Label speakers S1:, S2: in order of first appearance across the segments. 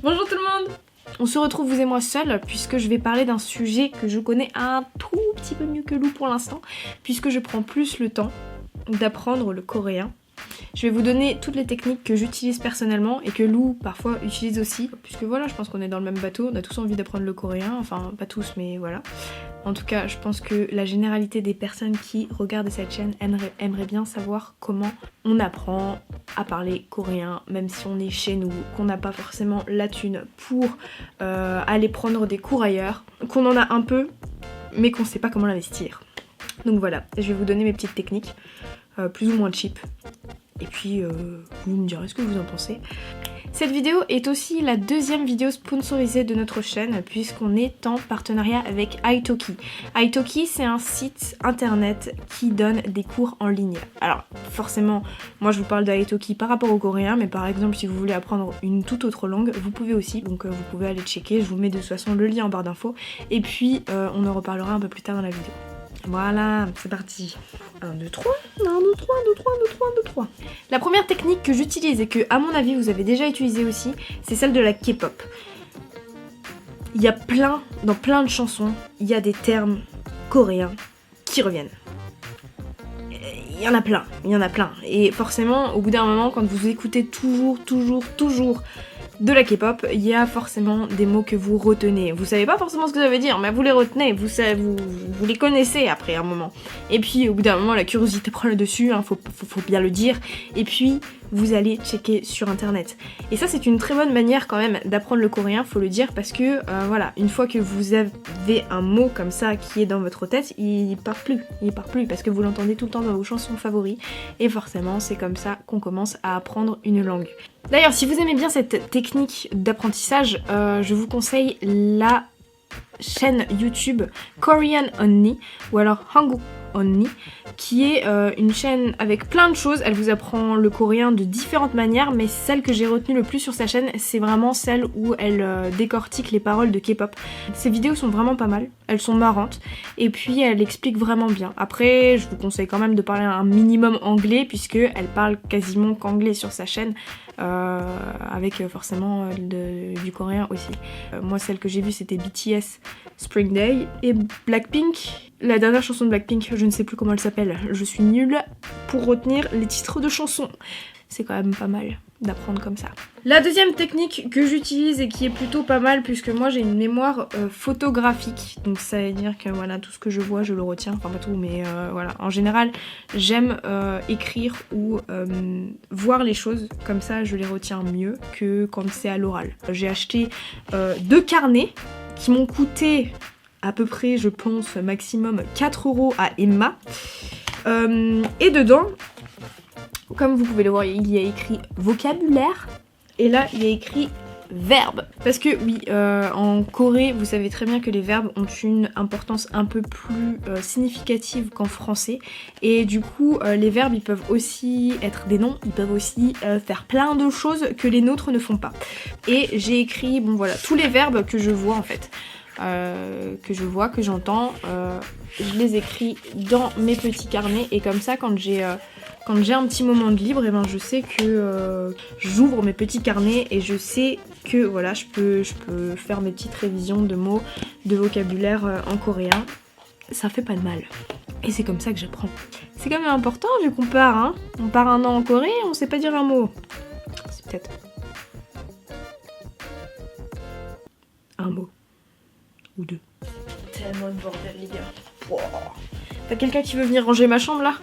S1: Bonjour tout le monde. On se retrouve vous et moi seuls puisque je vais parler d'un sujet que je connais un tout petit peu mieux que Lou pour l'instant, puisque je prends plus le temps d'apprendre le coréen. Je vais vous donner toutes les techniques que j'utilise personnellement et que Lou parfois utilise aussi, puisque voilà, je pense qu'on est dans le même bateau, on a tous envie d'apprendre le coréen, enfin pas tous mais voilà. En tout cas, je pense que la généralité des personnes qui regardent cette chaîne aimeraient bien savoir comment on apprend à parler coréen, même si on est chez nous, qu'on n'a pas forcément la thune pour aller prendre des cours ailleurs, qu'on en a un peu, mais qu'on sait pas comment l'investir. Donc voilà, je vais vous donner mes petites techniques, plus ou moins cheap. Et puis, vous me direz ce que vous en pensez. Cette vidéo est aussi la deuxième vidéo sponsorisée de notre chaîne puisqu'on est en partenariat avec Italki. Italki, c'est un site internet qui donne des cours en ligne. Alors forcément, moi je vous parle d'Italki par rapport au coréen, mais par exemple si vous voulez apprendre une toute autre langue, vous pouvez aussi. Donc vous pouvez aller checker, je vous mets de toute façon le lien en barre d'infos. Et puis on en reparlera un peu plus tard dans la vidéo. Voilà, c'est parti. 1, 2, 3, 1, 2, 3, 1, 2, 3, 1, 2, 3, 1, 2, 3. La première technique que j'utilise et que, à mon avis, vous avez déjà utilisée aussi, c'est celle de la K-pop. Il y a dans plein de chansons, il y a des termes coréens qui reviennent. Il y en a plein. Et forcément, au bout d'un moment, quand vous écoutez toujours de la K-pop, il y a forcément des mots que vous retenez. Vous savez pas forcément ce que ça veut dire, mais vous les retenez, vous les connaissez après un moment. Et puis au bout d'un moment, la curiosité prend le dessus, hein, faut bien le dire. Et puis vous allez checker sur internet. Et ça c'est une très bonne manière quand même d'apprendre le coréen, faut le dire, parce que voilà, une fois que vous avez un mot comme ça qui est dans votre tête, il part plus, parce que vous l'entendez tout le temps dans vos chansons favoris. Et forcément, c'est comme ça qu'on commence à apprendre une langue. D'ailleurs, si vous aimez bien cette technique d'apprentissage, je vous conseille la chaîne YouTube Korean Only ou alors Hanguk Only, qui est une chaîne avec plein de choses. Elle vous apprend le coréen de différentes manières, mais celle que j'ai retenue le plus sur sa chaîne, c'est vraiment celle où elle décortique les paroles de K-pop. Ces vidéos sont vraiment pas mal, elles sont marrantes, et puis elle explique vraiment bien. Après, je vous conseille quand même de parler un minimum anglais, puisque elle parle quasiment qu'anglais sur sa chaîne, avec forcément du coréen aussi. Moi, celle que j'ai vue, c'était BTS Spring Day et Blackpink. La dernière chanson de Blackpink, je ne sais plus comment elle s'appelle. Je suis nulle pour retenir les titres de chansons. C'est quand même pas mal d'apprendre comme ça. La deuxième technique que j'utilise et qui est plutôt pas mal, puisque moi j'ai une mémoire photographique, donc ça veut dire que voilà, tout ce que je vois je le retiens, enfin pas tout, mais voilà, en général j'aime écrire ou voir les choses, comme ça je les retiens mieux que quand c'est à l'oral. J'ai acheté 2 carnets qui m'ont coûté à peu près, je pense, maximum 4 € à Emma, et dedans, comme vous pouvez le voir, il y a écrit vocabulaire et là il y a écrit verbe. Parce que oui, en Corée, vous savez très bien que les verbes ont une importance un peu plus significative qu'en français. Et du coup, les verbes, ils peuvent aussi être des noms, ils peuvent aussi faire plein de choses que les nôtres ne font pas. Et j'ai écrit, bon voilà, tous les verbes que je vois en fait. Que j'entends, je les écris dans mes petits carnets, et comme ça quand j'ai un petit moment de libre, et ben je sais que j'ouvre mes petits carnets et je sais que voilà, je peux faire mes petites révisions de mots, de vocabulaire en coréen. Ça fait pas de mal. Et c'est comme ça que j'apprends. C'est quand même important vu qu'on part, hein. On part 1 an en Corée, on sait pas dire un mot. C'est peut-être un mot. Ou 2. Tellement de bordel les gars. Wow. T'as quelqu'un qui veut venir ranger ma chambre là?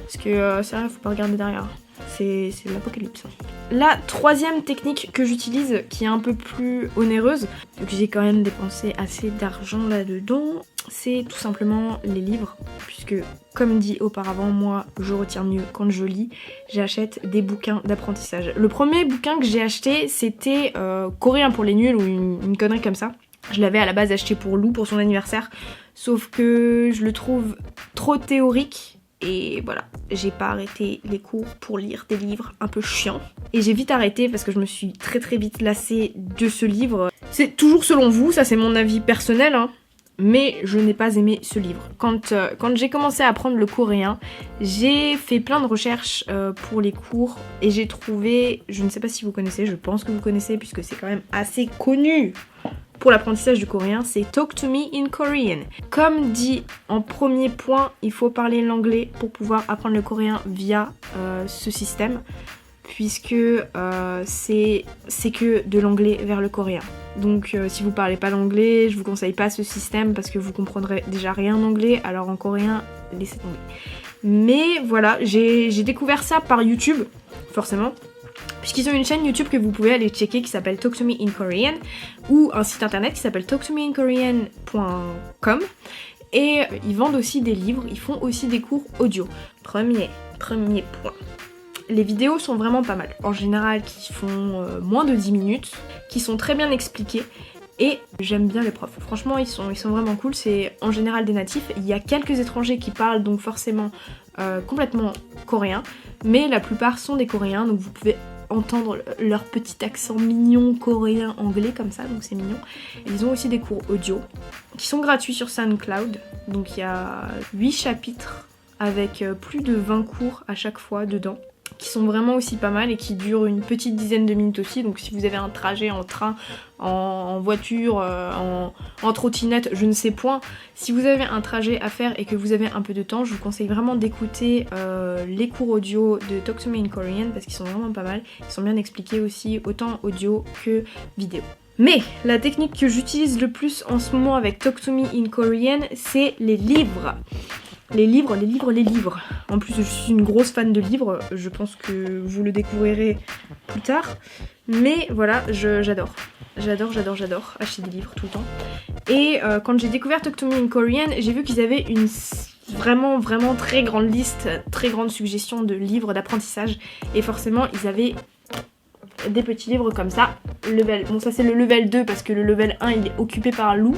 S1: Parce que sérieux, faut pas regarder derrière. C'est l'apocalypse. La troisième technique que j'utilise, qui est un peu plus onéreuse, vu que j'ai quand même dépensé assez d'argent là-dedans, c'est tout simplement les livres. Puisque, comme dit auparavant, moi je retiens mieux quand je lis. J'achète des bouquins d'apprentissage. Le premier bouquin que j'ai acheté, c'était Coréen pour les nuls ou une connerie comme ça. Je l'avais à la base acheté pour Lou pour son anniversaire, sauf que je le trouve trop théorique et voilà, j'ai pas arrêté les cours pour lire des livres un peu chiants. Et j'ai vite arrêté parce que je me suis très vite lassée de ce livre. C'est toujours selon vous, ça c'est mon avis personnel, hein. mais je n'ai pas aimé ce livre. Quand j'ai commencé à apprendre le coréen, j'ai fait plein de recherches pour les cours et j'ai trouvé, je ne sais pas si vous connaissez, je pense que vous connaissez puisque c'est quand même assez connu pour l'apprentissage du coréen, c'est Talk to Me in Korean. Comme dit en premier point, il faut parler l'anglais pour pouvoir apprendre le coréen via ce système, puisque c'est que de l'anglais vers le coréen. Donc si vous parlez pas l'anglais, je vous conseille pas ce système parce que vous comprendrez déjà rien en anglais, alors en coréen, laissez tomber. Mais voilà, j'ai découvert ça par YouTube, forcément. Puisqu'ils ont une chaîne YouTube que vous pouvez aller checker qui s'appelle Talk to Me in Korean ou un site internet qui s'appelle talktomeinkorean.com et ils vendent aussi des livres, ils font aussi des cours audio. Premier point. Les vidéos sont vraiment pas mal. En général, qui font moins de 10 minutes, qui sont très bien expliquées et j'aime bien les profs. Franchement, ils sont vraiment cool. C'est en général des natifs. Il y a quelques étrangers qui parlent donc forcément complètement coréen, mais la plupart sont des Coréens, donc vous pouvez entendre leur petit accent mignon coréen anglais comme ça, donc c'est mignon. Ils ont aussi des cours audio qui sont gratuits sur SoundCloud, donc il y a 8 chapitres avec plus de 20 cours à chaque fois dedans, qui sont vraiment aussi pas mal et qui durent une petite dizaine de minutes aussi, donc si vous avez un trajet en train, en voiture, en trottinette, je ne sais point, si vous avez un trajet à faire et que vous avez un peu de temps, je vous conseille vraiment d'écouter les cours audio de Talk to Me in Korean parce qu'ils sont vraiment pas mal, ils sont bien expliqués aussi, autant audio que vidéo. Mais la technique que j'utilise le plus en ce moment avec Talk to Me in Korean, c'est les livres. Les livres. En plus, je suis une grosse fan de livres. Je pense que vous le découvrirez plus tard. Mais voilà, j'adore. J'adore acheter des livres tout le temps. Et quand j'ai découvert Talk to Me in Korean, j'ai vu qu'ils avaient une vraiment très grande liste, très grande suggestion de livres d'apprentissage. Et forcément, ils avaient des petits livres comme ça. Bon, ça c'est le level 2 parce que le level 1 il est occupé par Lou,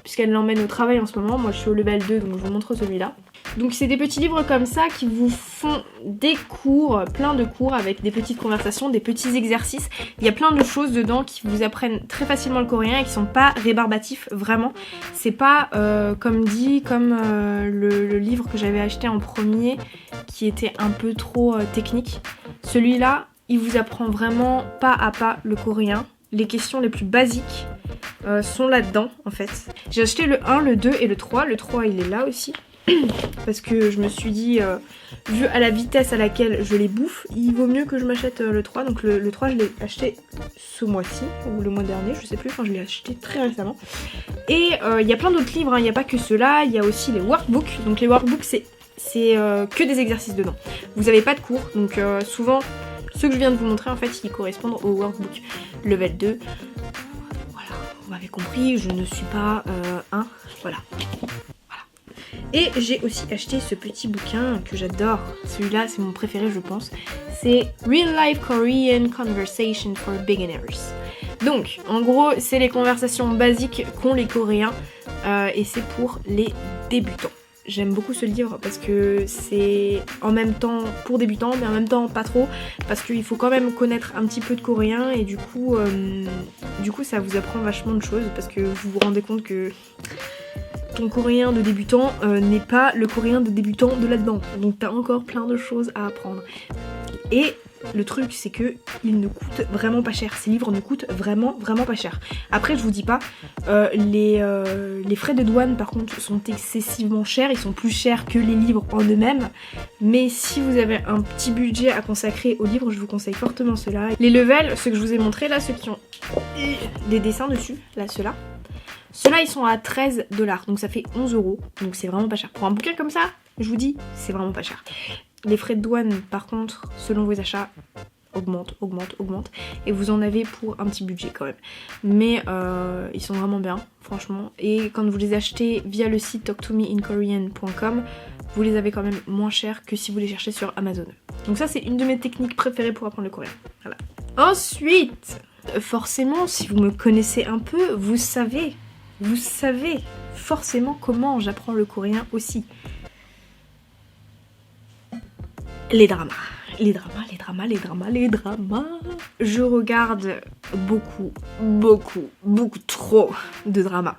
S1: puisqu'elle l'emmène au travail en ce moment. Moi je suis au level 2 donc je vous montre celui-là. Donc c'est des petits livres comme ça qui vous font des cours, plein de cours avec des petites conversations, des petits exercices. Il y a plein de choses dedans qui vous apprennent très facilement le coréen et qui sont pas rébarbatifs, vraiment. C'est pas comme le livre que j'avais acheté en premier qui était un peu trop technique. Celui-là, il vous apprend vraiment pas à pas le coréen. Les questions les plus basiques sont là-dedans en fait. J'ai acheté le 1, le 2 et le 3. Le 3 il est là aussi. Parce que je me suis dit, vu à la vitesse à laquelle je les bouffe, il vaut mieux que je m'achète le 3. Donc le 3 je l'ai acheté ce mois-ci, ou le mois dernier, je sais plus, enfin je l'ai acheté très récemment. Et il y a plein d'autres livres, hein. Il n'y a pas que ceux-là, il y a aussi les workbooks. Donc les workbooks c'est que des exercices dedans. Vous n'avez pas de cours, donc souvent ceux que je viens de vous montrer en fait ils correspondent au workbook level 2. Voilà, vous m'avez compris, je ne suis pas voilà. Et j'ai aussi acheté ce petit bouquin que j'adore. Celui-là, c'est mon préféré, je pense. C'est Real Life Korean Conversation for Beginners. Donc, en gros, c'est les conversations basiques qu'ont les Coréens et c'est pour les débutants. J'aime beaucoup ce livre parce que c'est en même temps pour débutants mais en même temps pas trop parce qu'il faut quand même connaître un petit peu de coréen et du coup ça vous apprend vachement de choses parce que vous vous rendez compte que ton coréen de débutant n'est pas le coréen de débutant de là-dedans. Donc t'as encore plein de choses à apprendre. Et le truc c'est que ils ne coûtent vraiment pas cher. Ces livres ne coûtent vraiment pas cher. Après je vous dis pas, les frais de douane par contre sont excessivement chers. Ils sont plus chers que les livres en eux-mêmes. Mais si vous avez un petit budget à consacrer aux livres, je vous conseille fortement ceux-là. Les levels, ceux que je vous ai montrés là, ceux qui ont des dessins dessus, là ceux-là. Ceux-là ils sont à 13$, donc ça fait 11€, donc c'est vraiment pas cher. Pour un bouquin comme ça, je vous dis, c'est vraiment pas cher. Les frais de douane par contre, selon vos achats, augmentent, et vous en avez pour un petit budget quand même. Mais ils sont vraiment bien, franchement. Et quand vous les achetez via le site talktomeinkorean.com, vous les avez quand même moins cher que si vous les cherchez sur Amazon. Donc ça c'est une de mes techniques préférées pour apprendre le coréen. Voilà. Ensuite, forcément, si vous me connaissez un peu, vous savez forcément comment j'apprends le coréen aussi. Les dramas. Je regarde beaucoup trop de dramas.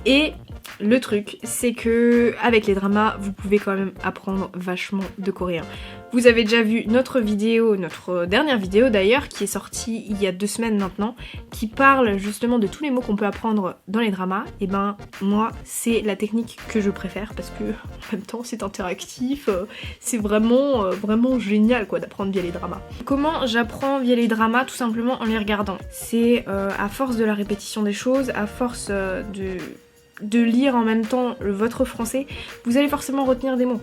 S1: Et Le truc, c'est que avec les dramas, vous pouvez quand même apprendre vachement de coréen. Vous avez déjà vu notre vidéo, notre dernière vidéo d'ailleurs, qui est sortie il y a 2 semaines maintenant, qui parle justement de tous les mots qu'on peut apprendre dans les dramas. Et ben moi, c'est la technique que je préfère parce que en même temps c'est interactif, c'est vraiment génial quoi d'apprendre via les dramas. Comment j'apprends via les dramas? Tout simplement en les regardant. C'est à force de la répétition des choses, à force de lire en même temps votre français, vous allez forcément retenir des mots.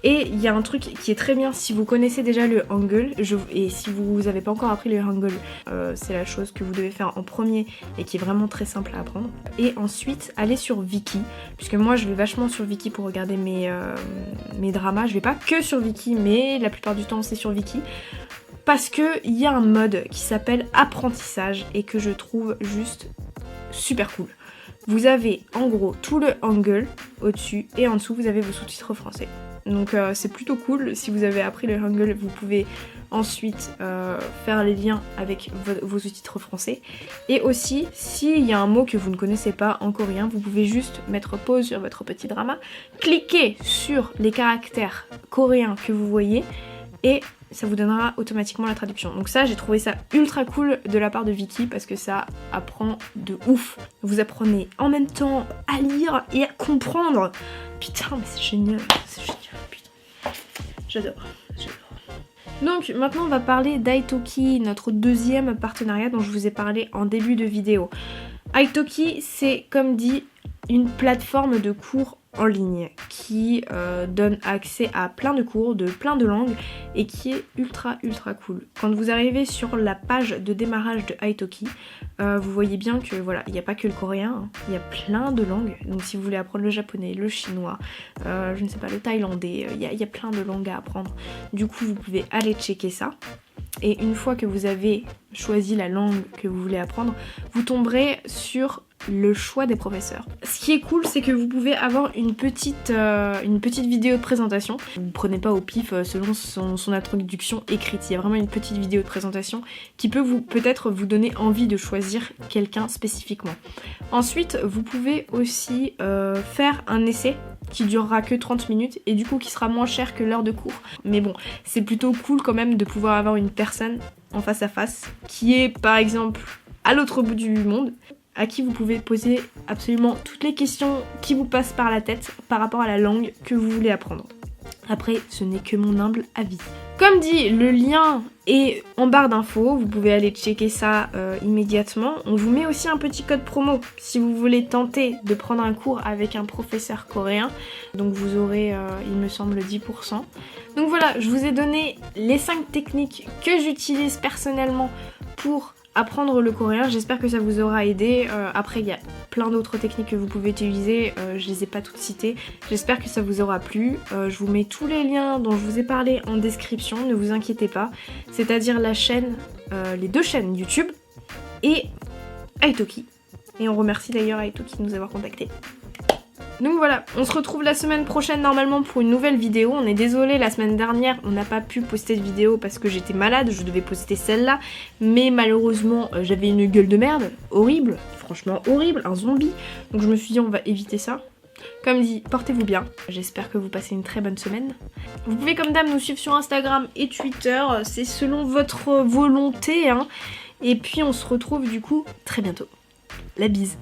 S1: Et il y a un truc qui est très bien si vous connaissez déjà le Hangul, et si vous n'avez pas encore appris le Hangul, c'est la chose que vous devez faire en premier et qui est vraiment très simple à apprendre. Et ensuite, allez sur Viki, puisque moi je vais vachement sur Viki pour regarder mes dramas. Je vais pas que sur Viki, mais la plupart du temps c'est sur Viki. Parce qu'il y a un mode qui s'appelle apprentissage et que je trouve juste super cool. Vous avez en gros tout le Hangul au-dessus et en dessous vous avez vos sous-titres français. Donc c'est plutôt cool, si vous avez appris le Hangul vous pouvez ensuite faire les liens avec vos sous-titres français. Et aussi, s'il y a un mot que vous ne connaissez pas en coréen, vous pouvez juste mettre pause sur votre petit drama, cliquer sur les caractères coréens que vous voyez et ça vous donnera automatiquement la traduction. Donc ça, j'ai trouvé ça ultra cool de la part de Viki parce que ça apprend de ouf. Vous apprenez en même temps à lire et à comprendre. Putain, mais c'est génial, putain. J'adore. Donc maintenant on va parler d'Italki, notre deuxième partenariat dont je vous ai parlé en début de vidéo. Italki, c'est comme dit une plateforme de cours en ligne qui donne accès à plein de cours de plein de langues et qui est ultra cool. Quand vous arrivez sur la page de démarrage de Italki, vous voyez bien que voilà, il n'y a pas que le coréen, hein, il y a plein de langues. Donc si vous voulez apprendre le japonais, le chinois, je ne sais pas, le thaïlandais, il y a plein de langues à apprendre. Du coup vous pouvez aller checker ça. Et une fois que vous avez choisi la langue que vous voulez apprendre, vous tomberez sur le choix des professeurs. Ce qui est cool, c'est que vous pouvez avoir une petite vidéo de présentation. Vous ne prenez pas au pif selon son introduction écrite. Il y a vraiment une petite vidéo de présentation qui peut peut-être vous donner envie de choisir quelqu'un spécifiquement. Ensuite, vous pouvez aussi faire un essai qui durera que 30 minutes et du coup qui sera moins cher que l'heure de cours. Mais bon, c'est plutôt cool quand même de pouvoir avoir une personne en face à face qui est par exemple à l'autre bout du monde, à qui vous pouvez poser absolument toutes les questions qui vous passent par la tête par rapport à la langue que vous voulez apprendre. Après, ce n'est que mon humble avis. Comme dit, le lien est en barre d'infos, vous pouvez aller checker ça immédiatement. On vous met aussi un petit code promo si vous voulez tenter de prendre un cours avec un professeur coréen. Donc vous aurez, il me semble, 10%. Donc voilà, je vous ai donné les 5 techniques que j'utilise personnellement pour apprendre le coréen. J'espère que ça vous aura aidé. Après, il y a plein d'autres techniques que vous pouvez utiliser. Je les ai pas toutes citées. J'espère que ça vous aura plu. Je vous mets tous les liens dont je vous ai parlé en description. Ne vous inquiétez pas. C'est-à-dire la chaîne, les 2 chaînes YouTube et Italki. Et on remercie d'ailleurs Italki de nous avoir contactés. Donc voilà, on se retrouve la semaine prochaine normalement pour une nouvelle vidéo. On est désolé, la semaine dernière on n'a pas pu poster de vidéo parce que j'étais malade, je devais poster celle-là. Mais malheureusement j'avais une gueule de merde, horrible, franchement horrible, un zombie. Donc je me suis dit on va éviter ça. Comme dit, portez-vous bien. J'espère que vous passez une très bonne semaine. Vous pouvez comme d'hab nous suivre sur Instagram et Twitter, c'est selon votre volonté, hein. Et puis on se retrouve du coup très bientôt. La bise.